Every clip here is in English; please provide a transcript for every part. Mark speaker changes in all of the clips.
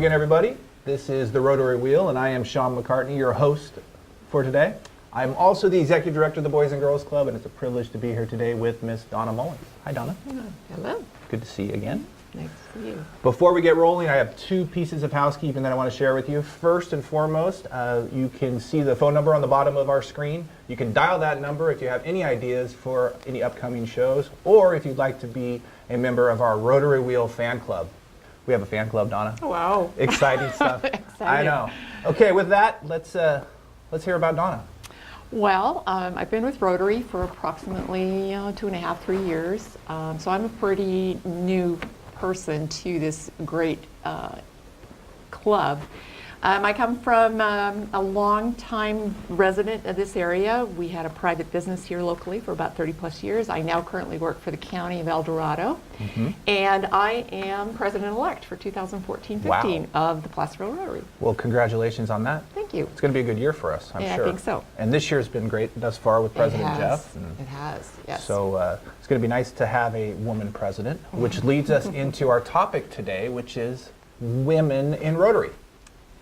Speaker 1: again, everybody. This is the Rotary Wheel, and I am Sean McCartney, your host for today. I'm also the Executive Director of the Boys and Girls Club, and it's a privilege to be here today with Miss Donna Mullins. Hi, Donna.
Speaker 2: Hello.
Speaker 1: Good to see you again.
Speaker 2: Nice to see you.
Speaker 1: Before we get rolling, I have two pieces of housekeeping that I want to share with you. First and foremost, you can see the phone number on the bottom of our screen. You can dial that number if you have any ideas for any upcoming shows, or if you'd like to be a member of our Rotary Wheel fan club. We have a fan club, Donna.
Speaker 2: Oh, wow.
Speaker 1: Exciting stuff.
Speaker 2: Exciting.
Speaker 1: I know. Okay, with that, let's hear about Donna.
Speaker 2: Well, I've been with Rotary for approximately 2.5, 3 years. So I'm a pretty new person to this great club. I come from a long-time resident of this area. We had a private business here locally for about 30 plus years. I now currently work for the County of El Dorado. And I am president-elect for 2014-15 of the Placerville Rotary.
Speaker 1: Well, congratulations on that.
Speaker 2: Thank you.
Speaker 1: It's going to be a good year for us, I'm
Speaker 2: Yeah,
Speaker 1: sure.
Speaker 2: I think so.
Speaker 1: And this year's been great thus far with President Jeff.
Speaker 2: It has, yes.
Speaker 1: So it's going to be nice to have a woman president, which leads us into our topic today, which is women in Rotary.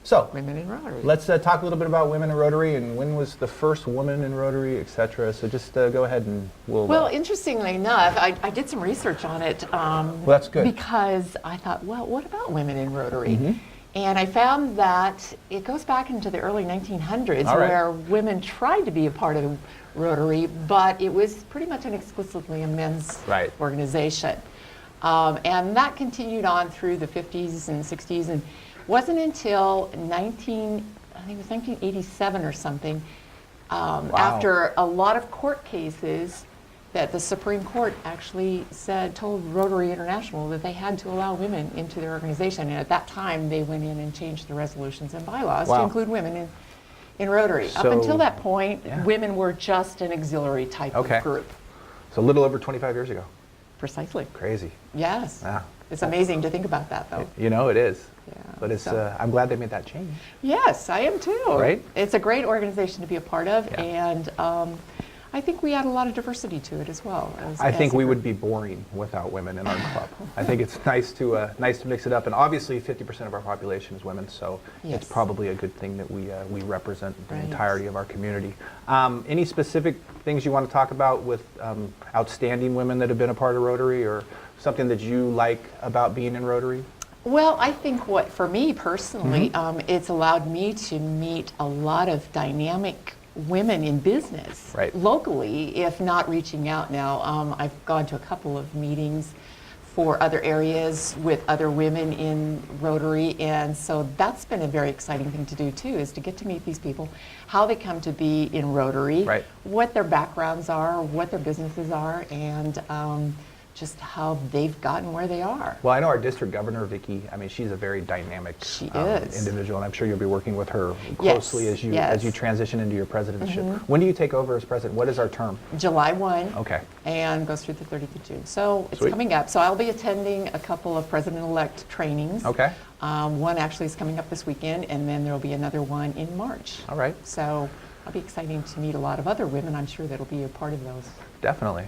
Speaker 1: So,
Speaker 2: Women in Rotary.
Speaker 1: let's talk a little bit about women in Rotary and when was the first woman in Rotary, etc. So just go ahead and we'll...
Speaker 2: Well, interestingly enough, I did some research on it.
Speaker 1: well, that's good.
Speaker 2: Because I thought, well, what about women in Rotary? And I found that it goes back into the early 1900s where women tried to be a part of the Rotary, but it was pretty much an exclusively a men's organization. And that continued on through the 50s and 60s, and wasn't until 1987 or something, after a lot of court cases, that the Supreme Court actually told Rotary International that they had to allow women into their organization. And at that time, they went in and changed the resolutions and bylaws to include women in Rotary. Up until that point, women were just an auxiliary type of group.
Speaker 1: So a little over 25 years ago.
Speaker 2: Precisely.
Speaker 1: Crazy.
Speaker 2: Yes. It's amazing to think about that, though.
Speaker 1: You know, it is.
Speaker 2: Yeah,
Speaker 1: but it's, I'm glad they made that change.
Speaker 2: Yes, I am too.
Speaker 1: Right?
Speaker 2: It's a great organization to be a part of, and I think we add a lot of diversity to it as well.
Speaker 1: I think we would be boring without women in our club. I think it's nice to mix it up, and obviously 50% of our population is women, so it's probably a good thing that we represent the entirety of our community. Any specific things you want to talk about with outstanding women that have been a part of Rotary, or something that you like about being in Rotary?
Speaker 2: Well, I think for me personally, it's allowed me to meet a lot of dynamic women in business locally, if not reaching out now. I've gone to a couple of meetings for other areas with other women in Rotary, and so that's been a very exciting thing to do too, is to get to meet these people, how they come to be in Rotary, what their backgrounds are, what their businesses are, and just how they've gotten where they are.
Speaker 1: Well, I know our district governor, Vicki, I mean, she's a very dynamic individual, and I'm sure you'll be working with her closely as you transition into your presidentship. When do you take over as president? What is our term?
Speaker 2: July 1.
Speaker 1: Okay.
Speaker 2: And goes through the 30th of June. So it's coming up. So I'll be attending a couple of president-elect trainings.
Speaker 1: Okay.
Speaker 2: One actually is coming up this weekend, and then there will be another one in March.
Speaker 1: All right.
Speaker 2: So it'll be exciting to meet a lot of other women, I'm sure, that'll be a part of those.
Speaker 1: Definitely.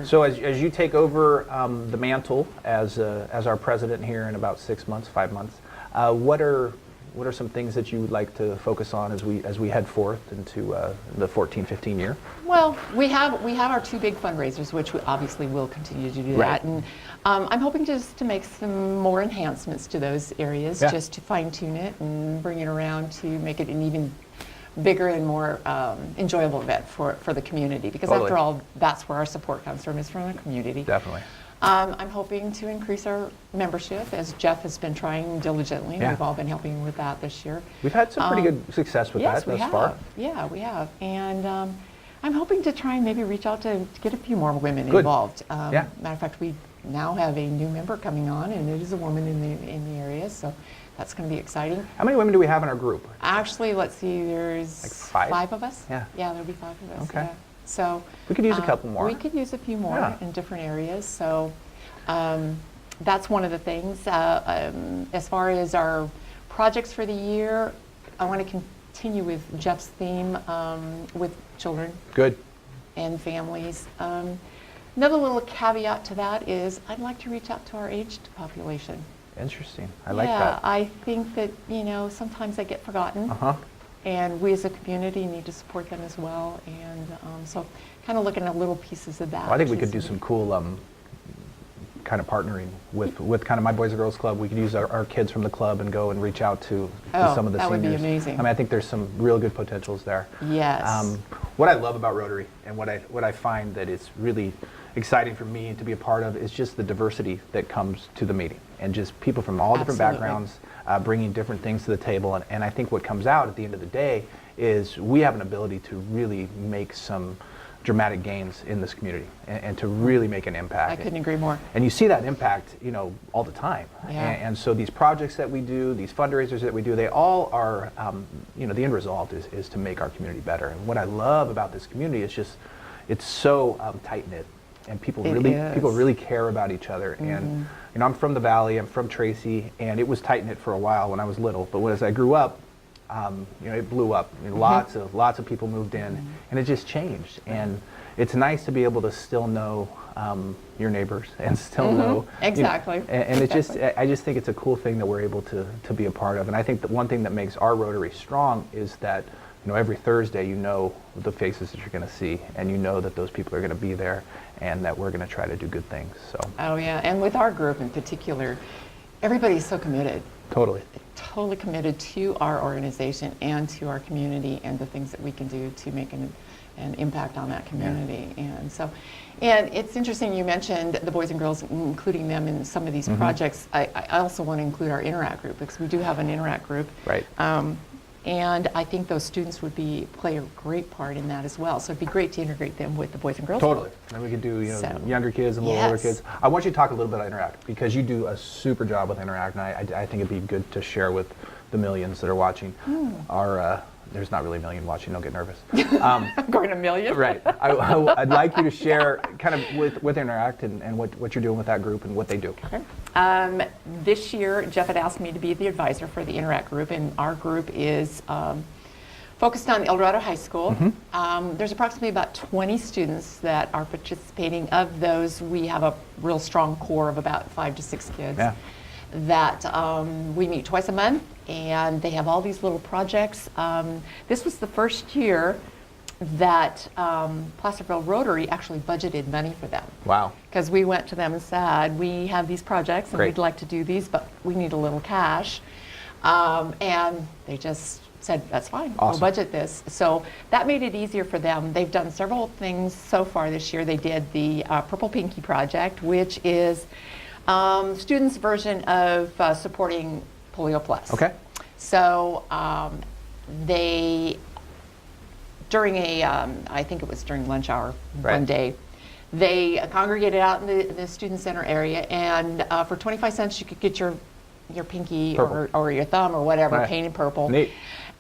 Speaker 1: So as you take over the mantle as our president here in about 5 months, what are some things that you would like to focus on as we head forth into the 14-15 year?
Speaker 2: Well, we have our two big fundraisers, which we obviously will continue to do that, and I'm hoping just to make some more enhancements to those areas, just to fine tune it and bring it around to make it an even bigger and more enjoyable event for the community, because after all, that's where our support comes from, is from the community.
Speaker 1: Definitely.
Speaker 2: I'm hoping to increase our membership, as Jeff has been trying diligently, and we've all been helping with that this year.
Speaker 1: We've had some pretty good success with that thus far.
Speaker 2: Yeah, we have. And I'm hoping to try and maybe reach out to get a few more women involved. Matter of fact, we now have a new member coming on, and it is a woman in the area, so that's going to be exciting.
Speaker 1: How many women do we have in our group?
Speaker 2: Actually, let's see, there's
Speaker 1: like
Speaker 2: 5 of us.
Speaker 1: Yeah.
Speaker 2: Yeah, there'll be 5 of us.
Speaker 1: Okay.
Speaker 2: Yeah. So
Speaker 1: we could use a couple more.
Speaker 2: We could use a few more in different areas. So that's one of the things. As far as our projects for the year, I want to continue with Jeff's theme with children.
Speaker 1: Good.
Speaker 2: And families. Another little caveat to that is I'd like to reach out to our aged population.
Speaker 1: Interesting. I like that.
Speaker 2: Yeah, I think that, sometimes they get forgotten. And we as a community need to support them as well. And so kind of looking at little pieces of that.
Speaker 1: Well, I think we could do some cool kind of partnering with kind of My Boys and Girls Club. We could use our kids from the club and go and reach out to some of the seniors.
Speaker 2: That would be amazing.
Speaker 1: I mean, I think there's some real good potentials there.
Speaker 2: Yes.
Speaker 1: What I love about Rotary and what I find that it's really exciting for me to be a part of is just the diversity that comes to the meeting, and just people from all different backgrounds bringing different things to the table. And I think what comes out at the end of the day is we have an ability to really make some dramatic gains in this community and to really make an impact.
Speaker 2: I couldn't agree more.
Speaker 1: And you see that impact, all the time.
Speaker 2: Yeah.
Speaker 1: And so these projects that we do, these fundraisers that we do, they all are, the end result is to make our community better. And what I love about this community is just, it's so tight-knit, and people really care about each other. And I'm from the Valley, I'm from Tracy, and it was tight-knit for a while when I was little, but as I grew up, it blew up. Lots of people moved in, and it just changed. And it's nice to be able to still know your neighbors and still know
Speaker 2: exactly.
Speaker 1: And it I just think it's a cool thing that we're able to be a part of. And I think that one thing that makes our Rotary strong is that every Thursday the faces that you're going to see, and that those people are going to be there, and that we're going to try to do good things. So.
Speaker 2: Oh yeah, and with our group in particular, everybody's so committed. Totally committed to our organization and to our community and the things that we can do to make an impact on that community. Yeah. And it's interesting you mentioned the boys and girls, including them in some of these projects. I also want to include our Interact group, because we do have an Interact group.
Speaker 1: Right.
Speaker 2: And I think those students would play a great part in that as well. So it'd be great to integrate them with the Boys and Girls
Speaker 1: Totally.
Speaker 2: Club.
Speaker 1: And we could do younger kids and little older kids. I want you to talk a little bit about Interact, because you do a super job with Interact, and I think it'd be good to share with the millions that are watching. There's not really a million watching, don't get nervous.
Speaker 2: Going a million?
Speaker 1: Right. I'd like you to share kind of with Interact and what you're doing with that group and what they do.
Speaker 2: Okay. This year, Jeff had asked me to be the advisor for the Interact group, and our group is focused on El Dorado High School. There's approximately about 20 students that are participating. Of those, we have a real strong core of about 5 to 6 kids. Yeah. That we meet twice a month, and they have all these little projects. This was the first year that Placerville Rotary actually budgeted money for them.
Speaker 1: Wow.
Speaker 2: Because we went to them and said, we have these projects and we'd like to do these, but we need a little cash. And they just said, that's fine, we'll budget this. So that made it easier for them. They've done several things so far this year. They did the Purple Pinky Project, which is students' version of supporting Polio Plus.
Speaker 1: Okay.
Speaker 2: So they, during I think it was during lunch hour one day, they congregated out in the student center area, and for 25 cents you could get your pinky or your thumb or whatever painted purple.
Speaker 1: Neat.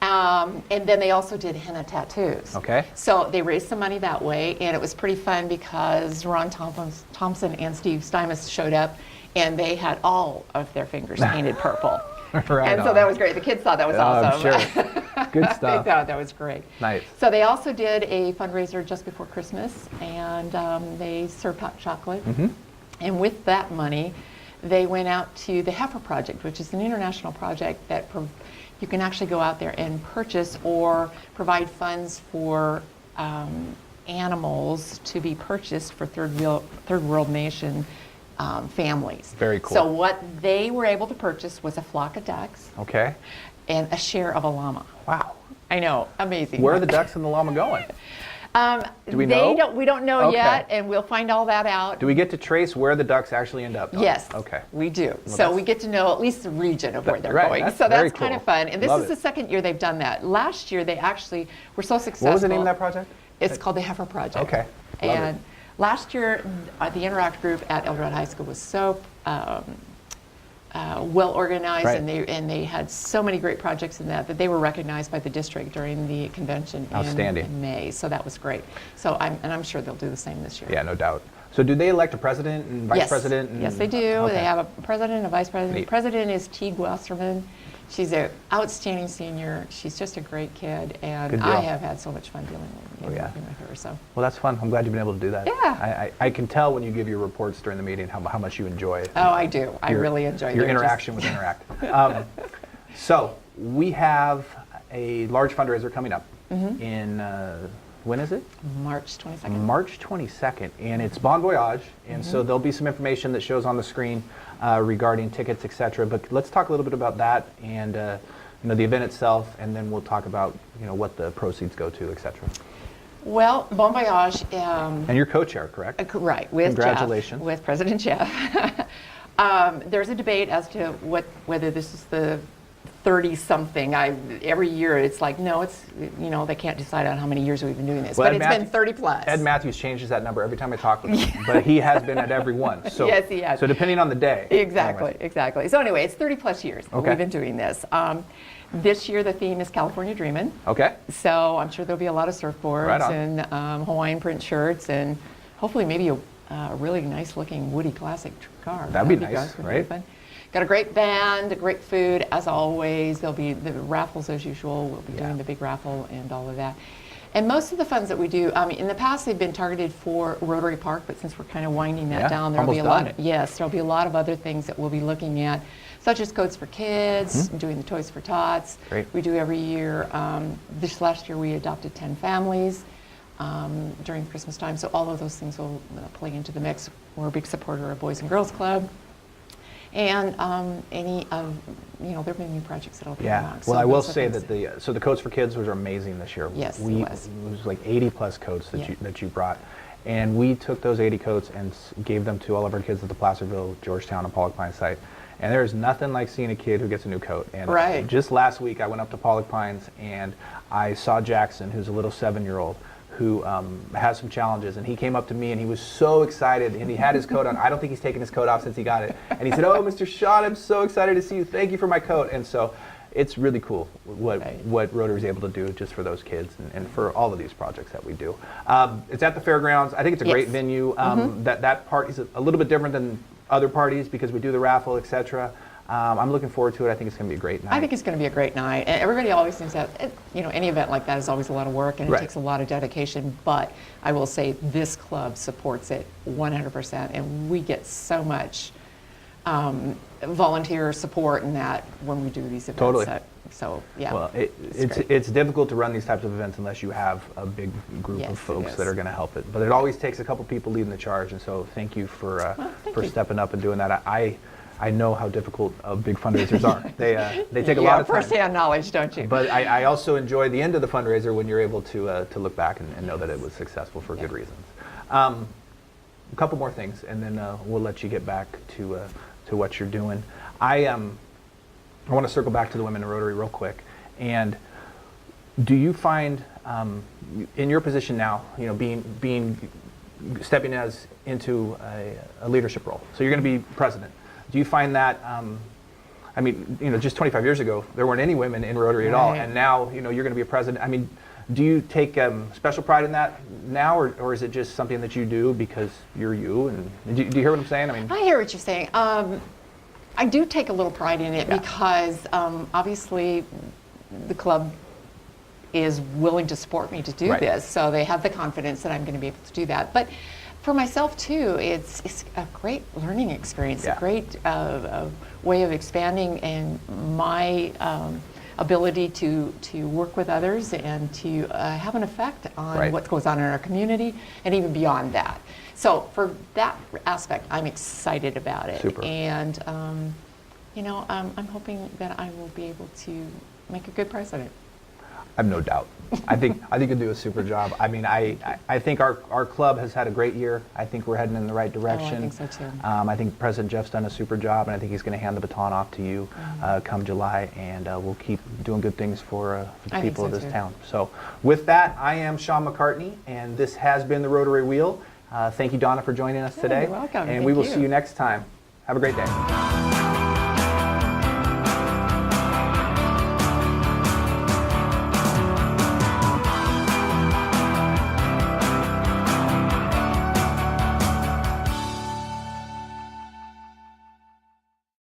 Speaker 2: And then they also did henna tattoos.
Speaker 1: Okay.
Speaker 2: So they raised some money that way, and it was pretty fun because Ron Thompson and Steve Stymus showed up, and they had all of their fingers painted purple. And so that was great. The kids thought that was awesome.
Speaker 1: I'm sure. Good stuff.
Speaker 2: They thought that was great.
Speaker 1: Nice.
Speaker 2: So they also did a fundraiser just before Christmas, and they served hot chocolate. And with that money, they went out to the Heifer Project, which is an international project that you can actually go out there and purchase or provide funds for animals to be purchased for third world nation families.
Speaker 1: Very cool.
Speaker 2: So what they were able to purchase was a flock of ducks.
Speaker 1: Okay.
Speaker 2: And a share of a llama.
Speaker 1: Wow.
Speaker 2: I know, amazing.
Speaker 1: Where are the ducks and the llama going? Do we know?
Speaker 2: We don't know yet, and we'll find all that out.
Speaker 1: Do we get to trace where the ducks actually end up?
Speaker 2: Yes.
Speaker 1: Okay.
Speaker 2: We do. Well, so we get to know at least the region of where they're going.
Speaker 1: That's
Speaker 2: so that's
Speaker 1: cool.
Speaker 2: kind of fun. And this is the second year they've done that. Last year they actually were so successful.
Speaker 1: What was the name of that project?
Speaker 2: It's called the Heifer Project.
Speaker 1: Okay.
Speaker 2: And last year the Interact group at El Dorado High School was so well organized, and they had so many great projects in that they were recognized by the district during the convention in May. So that was great. So I'm sure they'll do the same this year.
Speaker 1: Yeah, no doubt. So do they elect a president and vice president?
Speaker 2: Yes, they do. Okay. They have a president, a vice president. The president is T. Wasserman, She's an outstanding senior. She's just a great kid, and
Speaker 1: Good deal.
Speaker 2: I have had so much fun dealing with, working with her. So.
Speaker 1: Well, that's fun. I'm glad you've been able to do that.
Speaker 2: Yeah.
Speaker 1: I can tell when you give your reports during the meeting how much you enjoy.
Speaker 2: Oh, I do. I really enjoy
Speaker 1: your interaction with Interact. So we have a large fundraiser coming up in, when is it?
Speaker 2: March 22nd.
Speaker 1: March 22nd, and it's Bon Voyage, and so there'll be some information that shows on the screen regarding tickets, etc. But let's talk a little bit about that and the event itself, and then we'll talk about what the proceeds go to, etc.
Speaker 2: Well, Bon Voyage.
Speaker 1: And you're co-chair, correct?
Speaker 2: Right, with
Speaker 1: Congratulations.
Speaker 2: Jeff, with President Jeff. There's a debate as to whether this is the 30-something. Every year it's like, no, it's, they can't decide on how many years we've been doing this. Well, but it's been 30 plus.
Speaker 1: Ed Matthews changes that number every time I talk with him, but he has been at every one. So,
Speaker 2: yes, he has.
Speaker 1: So depending on the day.
Speaker 2: Exactly. So anyway, it's 30 plus years that we've been doing this. This year the theme is California Dreamin'. Okay. So I'm sure there'll be a lot of surfboards and Hawaiian print shirts and hopefully maybe a really nice looking Woody Classic car.
Speaker 1: That'd be nice, right?
Speaker 2: Got a great band, great food, as always. There'll be the raffles as usual. We'll be doing the big raffle and all of that. And most of the funds that we do, in the past they've been targeted for Rotary Park, but since we're kind of winding that down, there'll be a lot of other things that we'll be looking at, such as Coats for Kids, doing the Toys for Tots. Great. We do every year. This last year we adopted 10 families during Christmas time, so all of those things will play into the mix. We're a big supporter of Boys and Girls Club. And any of, there've been new projects that'll be along.
Speaker 1: Well, I will say that the Coats for Kids was amazing this year.
Speaker 2: Yes,
Speaker 1: it was like 80 plus coats that you brought. And we took those 80 coats and gave them to all of our kids at the Placerville, Georgetown, and Pollock Pines site. And there's nothing like seeing a kid who gets a new coat. And just last week I went up to Pollock Pines and I saw Jackson, who's a little 7-year-old, who has some challenges, and he came up to me and he was so excited, and he had his coat on. I don't think he's taken his coat off since he got it. And he said, "Oh, Mr. Sean, I'm so excited to see you. Thank you for my coat." And so it's really cool what Rotary is able to do just for those kids and for all of these projects that we do. It's at the fairgrounds. I think it's a great venue. That part is a little bit different than other parties because we do the raffle, etc. I'm looking forward to it. I think it's going to be a great night.
Speaker 2: I think it's going to be a great night. And everybody always thinks that, any event like that is always a lot of work and it takes a lot of dedication. But I will say this club supports it 100%. And we get so much volunteer support in that when we do these events.
Speaker 1: Totally.
Speaker 2: So, yeah.
Speaker 1: Well, it's difficult to run these types of events unless you have a big group of folks that are going to help it. But it always takes a couple people leading the charge. And so thank you for stepping up and doing that. I know how difficult big fundraisers are. They take a lot of time.
Speaker 2: First-hand knowledge, don't you?
Speaker 1: But I also enjoy the end of the fundraiser when you're able to look back and know that it was successful for good reasons. A couple more things, and then we'll let you get back to what you're doing. I want to circle back to the Women in Rotary real quick. And do you find, in your position now, stepping into a leadership role, so you're going to be president. Do you find that, just 25 years ago, there weren't any women in Rotary at all, and now, you're going to be a president. Do you take special pride in that now, or is it just something that you do because you're you? And do you hear what I'm saying?
Speaker 2: I hear what you're saying. I do take a little pride in it because, obviously, the club is willing to support me to do this, so they have the confidence that I'm going to be able to do that. But for myself too, it's a great learning experience, a great way of expanding in my ability to work with others and to have an effect on what goes on in our community and even beyond that. So for that aspect, I'm excited about it.
Speaker 1: Super.
Speaker 2: And I'm hoping that I will be able to make a good president.
Speaker 1: I have no doubt. I think you'll do a super job. I think our club has had a great year. I think we're heading in the right direction.
Speaker 2: I think so too.
Speaker 1: I think President Jeff's done a super job, and I think he's going to hand the baton off to you come July, and we'll keep doing good things for the people of this town. So with that, I am Sean McCartney, and this has been the Rotary Wheel. Thank you, Donna, for joining us today.
Speaker 2: You're welcome.
Speaker 1: And we will see you next time. Have a great day.